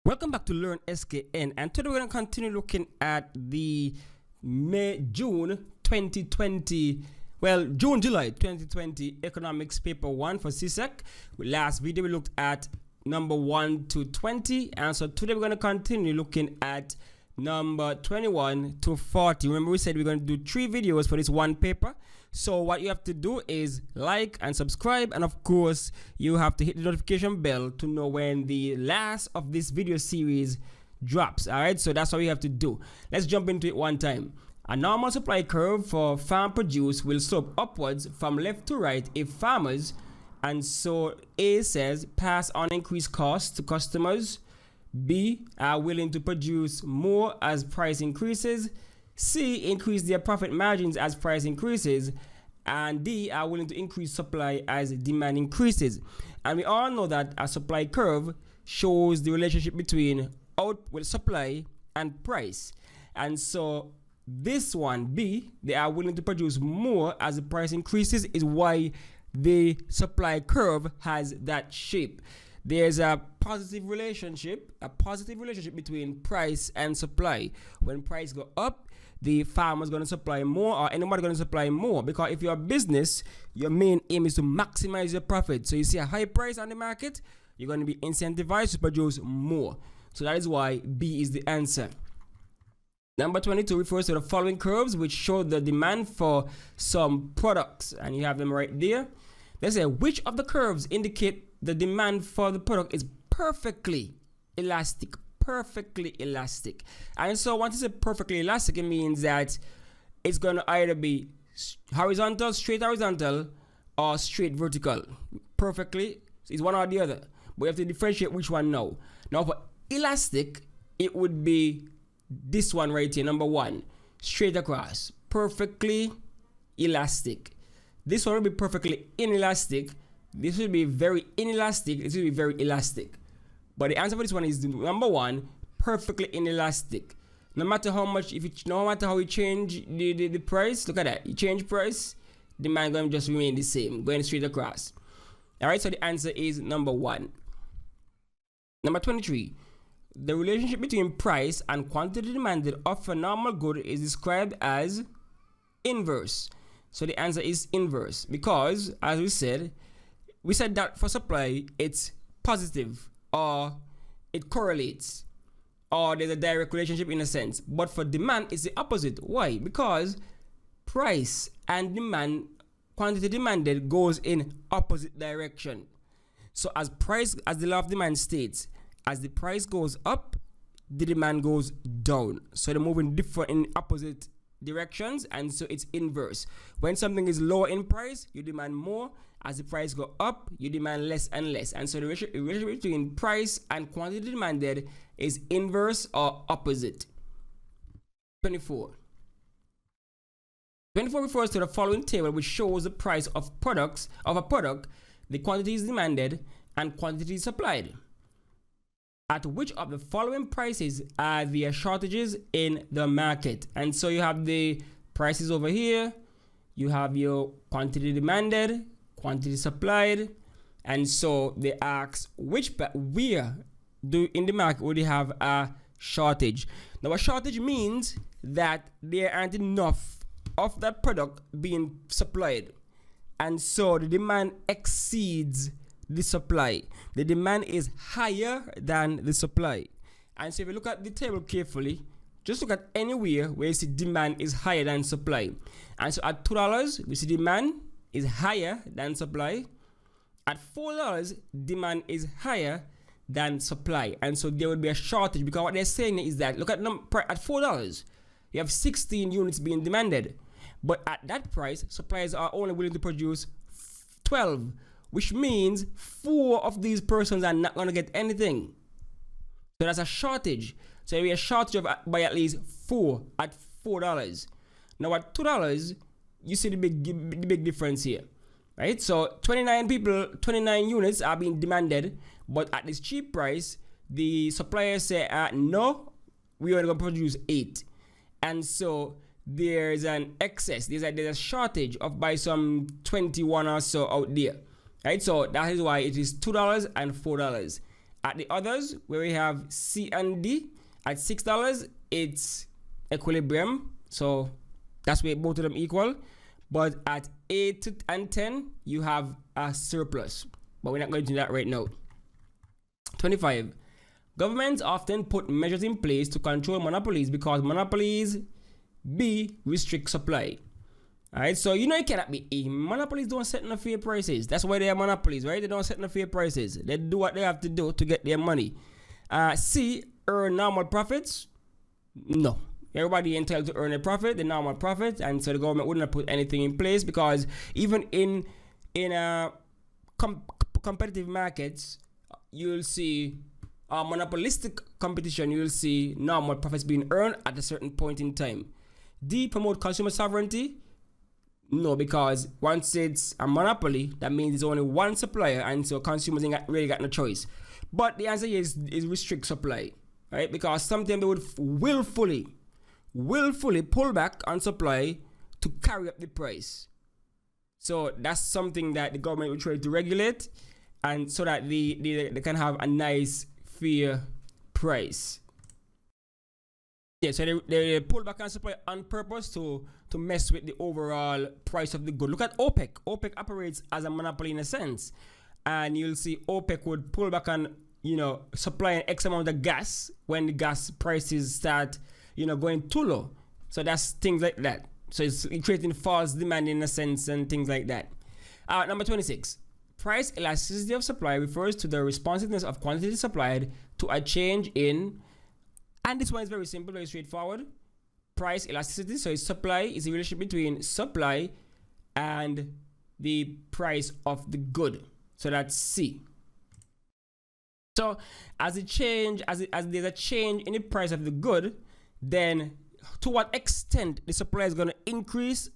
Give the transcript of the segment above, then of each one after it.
Welcome back to Learn SKN, and today we're going to continue looking at the June 2020, July 2020 Economics Paper 1 for CSEC. Last video we looked at number 1 to 20, and so today we're going to continue looking at number 21 to 40. Remember we said we're going to do 3 videos for this one paper. So what you have to do is like and subscribe, and of course you have to hit the notification bell to know when the last of this video series drops. All right, so that's what we have to do. Let's jump into it one time. A normal supply curve for farm produce will slope upwards from left to right if farmers, and so A says, pass on increased costs to customers, B are willing to produce more as price increases, C increase their profit margins as price increases, and D are willing to increase supply as demand increases. And we all know that a supply curve shows the relationship between supply and price. And so this one, B, they are willing to produce more as the price increases, is why the supply curve has that shape. There's a positive relationship between price and supply. When price go up, the farmer's going to supply more, or anybody going to supply more, because if you're a business, your main aim is to maximize your profit. So you see a high price on the market, you're going to be incentivized to produce more. So that is why B is the answer. Number 22 refers to the following curves which show the demand for some products, and you have them right there. They say which of the curves indicate the demand for the product is perfectly elastic. And so once it's perfectly elastic, it means that it's going to either be horizontal, straight horizontal, or straight vertical. Perfectly, it's one or the other, but we have to differentiate which one now. Now for elastic, it would be this one right here, number 1, straight across, perfectly elastic. This one will be perfectly inelastic. This will be very inelastic. This will be very elastic. But the answer for this one is number 1, perfectly inelastic. No matter how much, no matter how you change the price, look at that. You change price, demand going to just remain the same, going straight across. All right, so the answer is number 1. Number 23, the relationship between price and quantity demanded of a normal good is described as inverse. So the answer is inverse, because as we said that for supply it's positive, or it correlates, or there's a direct relationship in a sense. But for demand, it's the opposite. Why? Because price and demand, quantity demanded, goes in opposite direction. So as the law of demand states, as the price goes up, the demand goes down. So they're moving different in opposite directions, and so it's inverse. When something is lower in price, you demand more. As the price go up, you demand less and less. And so the relationship between price and quantity demanded is inverse or opposite. 24 refers to the following table which shows the price of a product, the quantities demanded and quantities supplied. At which of the following prices are there shortages in the market? And so you have the prices over here, you have your quantity demanded, quantity supplied, and so they ask where in the market would you have a shortage. Now a shortage means that there aren't enough of that product being supplied, and so the demand exceeds the supply. The demand is higher than the supply. And so if you look at the table carefully, just look at anywhere where you see demand is higher than supply. And so at $2 we see demand is higher than supply. At $4 demand is higher than supply, and so there would be a shortage, because what they're saying is that look at at $4 you have 16 units being demanded, but at that price suppliers are only willing to produce 12, which means 4 of these persons are not going to get anything. So that's a shortage. So there will be a shortage by at least 4 at $4. Now at $2 you see the big difference here, right? So 29 units are being demanded, but at this cheap price, the suppliers say, no, we are going to produce 8. And so there's an excess, there's a shortage of by some 21 or so out there, right? So that is why it is $2 and $4. At the others, where we have C and D, at $6, it's equilibrium. So that's where both of them equal. But at 8 and 10, you have a surplus. But we're not going to do that right now. 25. Governments often put measures in place to control monopolies because monopolies B restrict supply. Alright, so you cannot be monopolies don't set no fair prices. That's why they are monopolies, right? They don't set no fair prices. They do what they have to do to get their money. C, earn normal profits. No. Everybody entitled to earn a profit, the normal profit, and so the government wouldn't have put anything in place because even in competitive markets, you'll see monopolistic competition, you'll see normal profits being earned at a certain point in time. D, promote consumer sovereignty. No, because once it's a monopoly, that means there's only one supplier, and so consumers ain't really got no choice. But the answer here is restrict supply, right? Because sometimes they would willfully pull back on supply to carry up the price. So that's something that the government will try to regulate, and so that they can have a nice fair price. Yeah, so they pull back on supply on purpose to mess with the overall price of the good. Look at OPEC. OPEC operates as a monopoly in a sense, and you'll see OPEC would pull back on supplying X amount of gas when the gas prices start going too low. So that's things like that. So it's creating false demand in a sense and things like that. Number 26. Price elasticity of supply refers to the responsiveness of quantity supplied to a change in, and this one is very simple, very straightforward. Price elasticity, so supply is the relationship between supply and the price of the good. So that's C. So as there's a change in the price of the good, then to what extent the supply is going to increase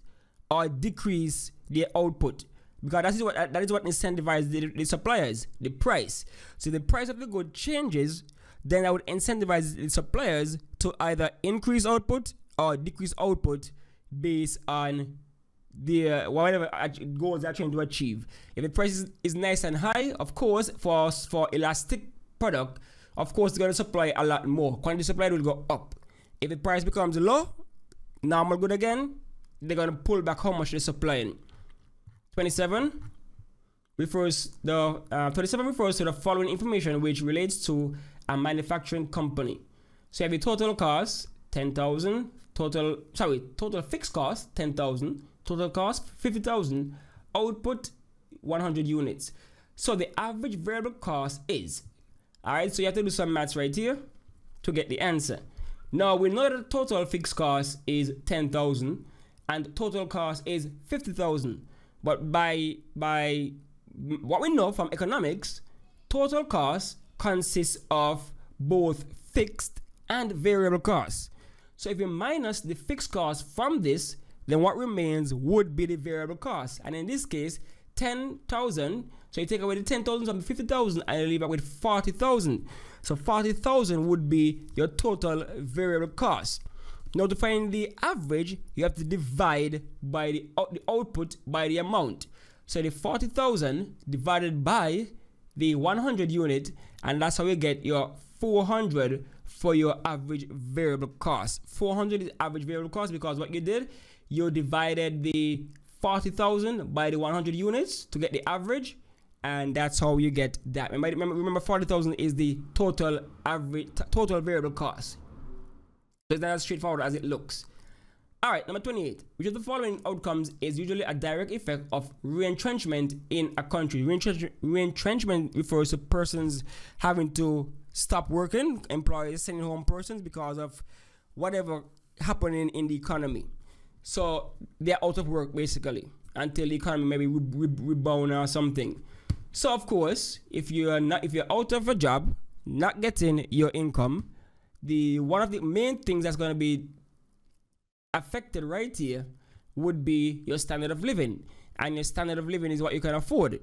or decrease the output, because that is what incentivizes the suppliers, the price. So the price of the good changes, then I would incentivize the suppliers to either increase output or decrease output based on the whatever goals they're trying to achieve. If the price is nice and high, of course, for elastic product, of course, they're going to supply a lot more. Quantity supplied will go up. If the price becomes low, normal good again, they're going to pull back how much they're supplying. 27 refers to the following information which relates to a manufacturing company. So you have the total cost 10,000, total fixed cost 10,000, total cost 50,000, output 100 units. So the average variable cost is, alright, so you have to do some maths right here to get the answer. Now we know that the total fixed cost is 10,000 and total cost is 50,000. But by what we know from economics, total cost consists of both fixed and variable costs. So if you minus the fixed cost from this, then what remains would be the variable cost. And in this case, 10,000. So you take away the 10,000 from the 50,000 and you leave it with 40,000. So 40,000 would be your total variable cost. Now to find the average, you have to divide by the output by the amount. So the 40,000 divided by the 100 unit, and that's how you get your 400 for your average variable cost. 400 is average variable cost because what you did, you divided the 40,000 by the 100 units to get the average, and that's how you get that. Remember 40,000 is the total variable cost. So it's not as straightforward as it looks. Alright, number 28. Which of the following outcomes is usually a direct effect of retrenchment in a country? Retrenchment refers to persons having to stop working, employers sending home persons because of whatever happening in the economy. So they're out of work basically until the economy maybe rebound or something. So of course, if you're out of a job, not getting your income, one of the main things that's going to be affected right here would be your standard of living, and your standard of living is what you can afford.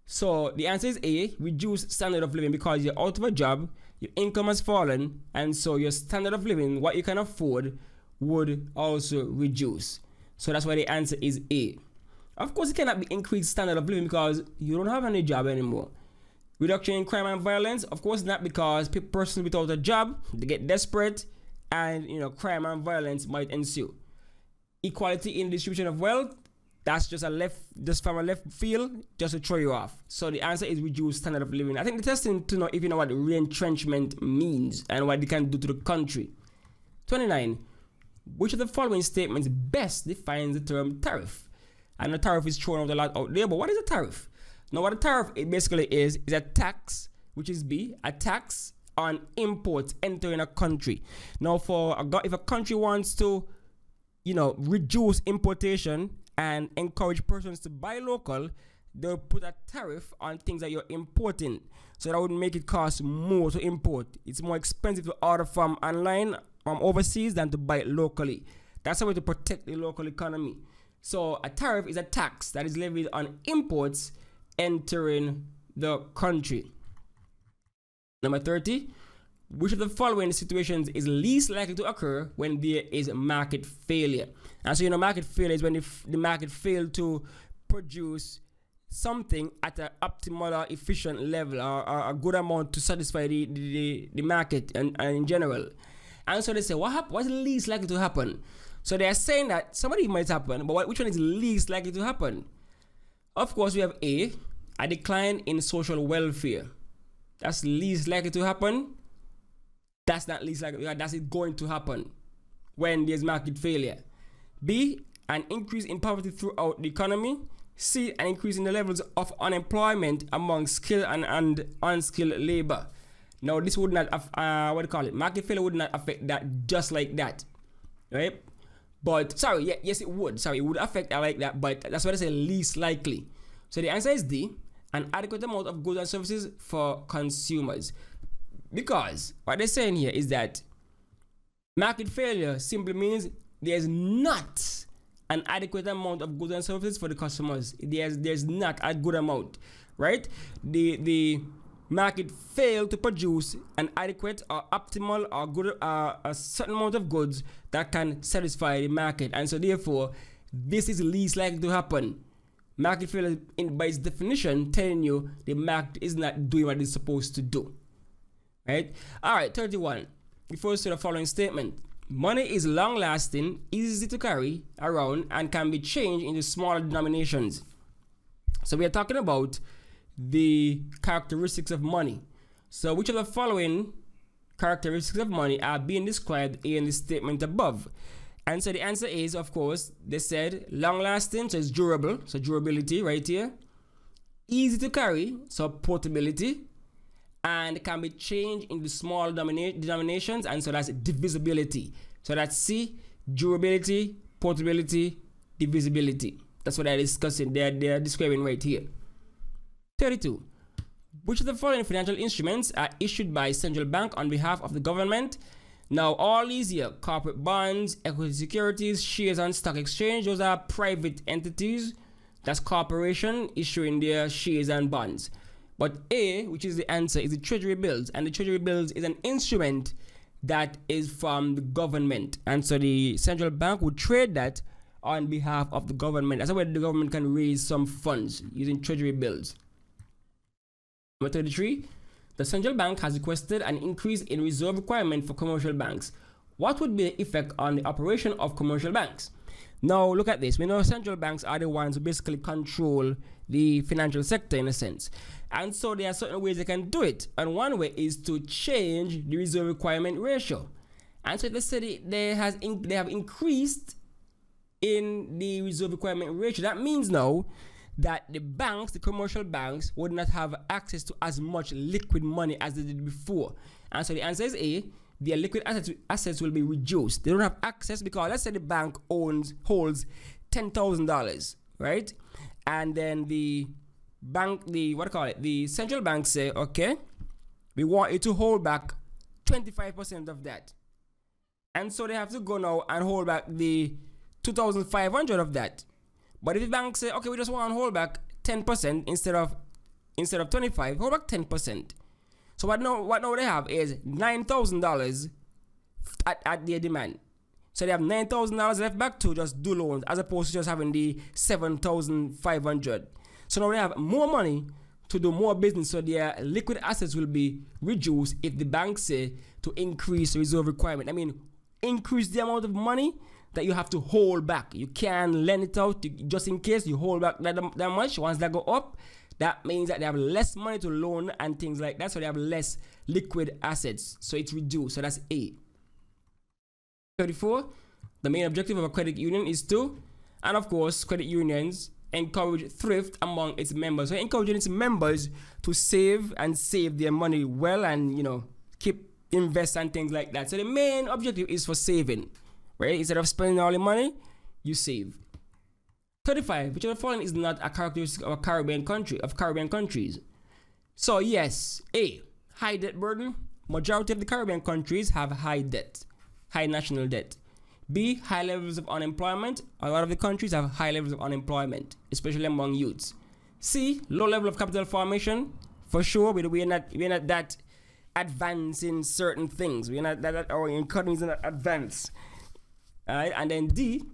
So the answer is A, reduce standard of living, because you're out of a job, your income has fallen, and so your standard of living, what you can afford, would also reduce. So that's why the answer is A. Of course, it cannot be increased standard of living because you don't have any job anymore. Reduction in crime and violence, of course, not because persons without a job, they get desperate, and crime and violence might ensue. Equality in distribution of wealth, that's just from a left field, just to throw you off. So the answer is reduced standard of living. I think the testing to know if you know what retrenchment means and what it can do to the country. 29. Which of the following statements best defines the term tariff? And the tariff is thrown out a lot out there, but what is a tariff? Now, what a tariff basically is a tax, which is B, a tax on imports entering a country. Now, if a country wants to, reduce importation and encourage persons to buy local, they'll put a tariff on things that you're importing. So that would make it cost more to import. It's more expensive to order from online, from overseas, than to buy it locally. That's a way to protect the local economy. So a tariff is a tax that is levied on imports entering the country. Number 30. Which of the following situations is least likely to occur when there is market failure? And so, market failure is when the market failed to produce something at an optimal or efficient level, or a good amount to satisfy the market and in general. And so they say, what's least likely to happen? So they are saying that somebody might happen, but which one is least likely to happen? Of course, we have A decline in social welfare. That's least likely to happen. That's not least likely, that's it going to happen when there's market failure. B, an increase in poverty throughout the economy. C, an increase in the levels of unemployment among skilled and unskilled labor. Now, this would not, market failure would not affect that just like that, right? But, yes, it would. It would affect that like that, but that's what I say least likely. So the answer is D, an adequate amount of goods and services for consumers. Because what they're saying here is that market failure simply means there's not an adequate amount of goods and services for the customers. There's not a good amount, right? The market failed to produce an adequate or optimal or good a certain amount of goods that can satisfy the market, and so therefore this is least likely to happen. Market failure, by its definition, telling you the market is not doing what it's supposed to do. Right? All right, 31. Refers to the following statement. Money is long-lasting, easy to carry around, and can be changed into smaller denominations. So we are talking about the characteristics of money. So which of the following characteristics of money are being described in the statement above? And so the answer is, of course, they said long-lasting, so it's durable, so durability right here. Easy to carry, so portability. And can be changed into small denominations, and so that's divisibility. So that's C, durability, portability, divisibility. That's what they're discussing. They're describing right here. 32. Which of the following financial instruments are issued by central bank on behalf of the government? Now, all these here, corporate bonds, equity securities, shares on stock exchange, those are private entities. That's corporation issuing their shares and bonds. But A, which is the answer, is the treasury bills. And the treasury bills is an instrument that is from the government. And so the central bank would trade that on behalf of the government. That's where the government can raise some funds using treasury bills. Number 33, the central bank has requested an increase in reserve requirement for commercial banks. What would be the effect on the operation of commercial banks? Now, look at this. We know central banks are the ones who basically control the financial sector in a sense. And so there are certain ways they can do it. And one way is to change the reserve requirement ratio. And so they said they have increased in the reserve requirement ratio. That means now that the banks, the commercial banks, would not have access to as much liquid money as they did before. And so the answer is A, their liquid assets will be reduced. They don't have access because let's say the bank holds $10,000, right? And then the central bank say, okay, we want you to hold back 25% of that. And so they have to go now and hold back the 2,500 of that. But if the bank say, okay, we just want to hold back 10% instead of 25, hold back 10%. So what now they have is $9,000 at their demand. So they have $9,000 left back to just do loans as opposed to just having the 7,500. So now they have more money to do more business, so their liquid assets will be reduced if the banks say to increase the reserve requirement. I mean, increase the amount of money that you have to hold back. You can lend it out just in case you hold back that much. Once that go up, that means that they have less money to loan and things like that, so they have less liquid assets, so it's reduced. So that's A. 34, the main objective of a credit union is to, and of course, credit unions encourage thrift among its members. So encouraging its members to save their money well, and keep invest and things like that. So the main objective is for saving, right? Instead of spending all the money, you save. 35, which of the following is not a characteristic of a Caribbean countries? So yes, A, high debt burden. Majority of the Caribbean countries have high debt, high national debt. B, high levels of unemployment. A lot of the countries have high levels of unemployment, especially among youths. C, low level of capital formation. For sure, we're not that advanced in certain things. We're not that, our economy is not advanced. Alright, and then D,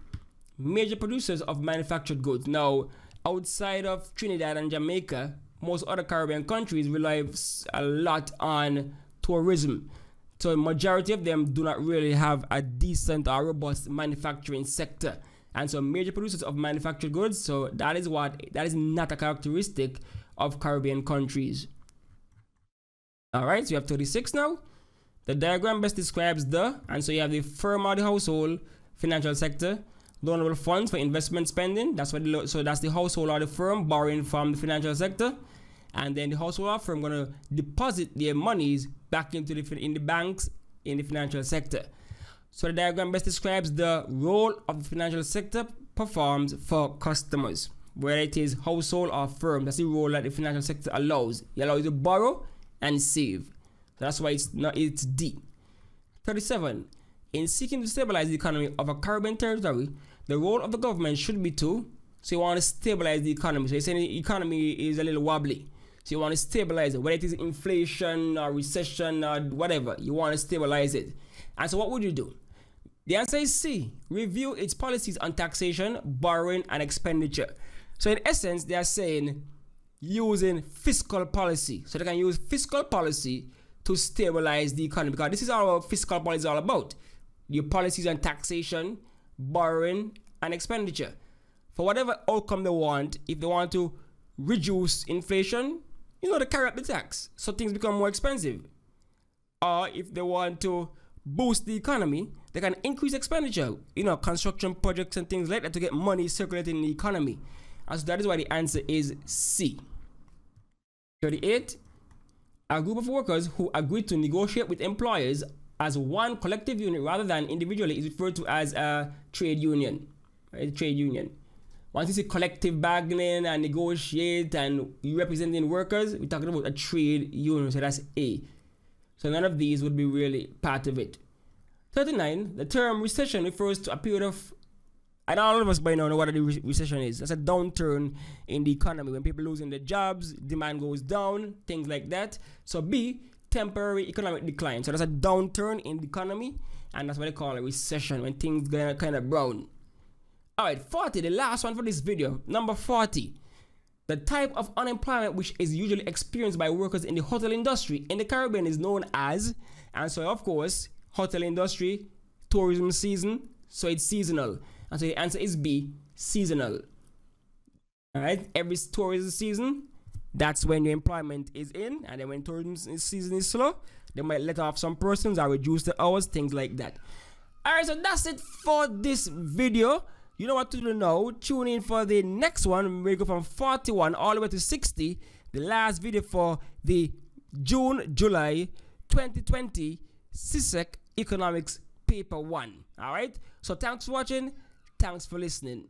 major producers of manufactured goods. Now, outside of Trinidad and Jamaica, most other Caribbean countries rely a lot on tourism. So a majority of them do not really have a decent or robust manufacturing sector. And so major producers of manufactured goods, so that is not a characteristic of Caribbean countries. Alright, so you have 36 now. The diagram best describes and so you have the firm or the household financial sector, loanable funds for investment spending. That's the household or the firm borrowing from the financial sector, and then the household or firm gonna deposit their monies back into the banks in the financial sector. So the diagram best describes the role of the financial sector performs for customers, whether it is household or firm. That's the role that the financial sector allows. It allows you to borrow and save. So that's why it's D. 37. In seeking to stabilize the economy of a Caribbean territory, the role of the government should be to, so you want to stabilize the economy. So you're saying the economy is a little wobbly. So you want to stabilize it, whether it is inflation or recession or whatever, you want to stabilize it. And so what would you do? The answer is C, review its policies on taxation, borrowing, and expenditure. So in essence, they are saying using fiscal policy. So they can use fiscal policy to stabilize the economy, because this is all what fiscal policy is all about. Your policies on taxation, borrowing, and expenditure. For whatever outcome they want, if they want to reduce inflation, they carry up the tax, so things become more expensive. Or if they want to boost the economy, they can increase expenditure, construction projects and things like that, to get money circulating in the economy. And so that is why the answer is C. 38. A group of workers who agree to negotiate with employers as one collective unit rather than individually is referred to as a trade union. Right? A trade union. Once you see collective bargaining and negotiate and you representing workers, we're talking about a trade union. So that's A. So none of these would be really part of it. 39. The term recession refers to a period of, and all of us by now know what a recession is. That's a downturn in the economy. When people losing their jobs, demand goes down, things like that. So B, temporary economic decline. So that's a downturn in the economy, and that's what they call a recession, when things get kind of brown. Alright, 40, the last one for this video. Number 40. The type of unemployment which is usually experienced by workers in the hotel industry in the Caribbean is known as, and so of course, hotel industry, tourism season, so it's seasonal. And so the answer is B, seasonal. Alright, every tourism season, that's when your employment is in, and then when tourism season is slow, they might let off some persons or reduce the hours, things like that. Alright, so that's it for this video. You know what to do now. Tune in for the next one. We go from 41 all the way to 60. The last video for the June-July 2020 CSEC Economics Paper 1. Alright, so thanks for watching. Thanks for listening.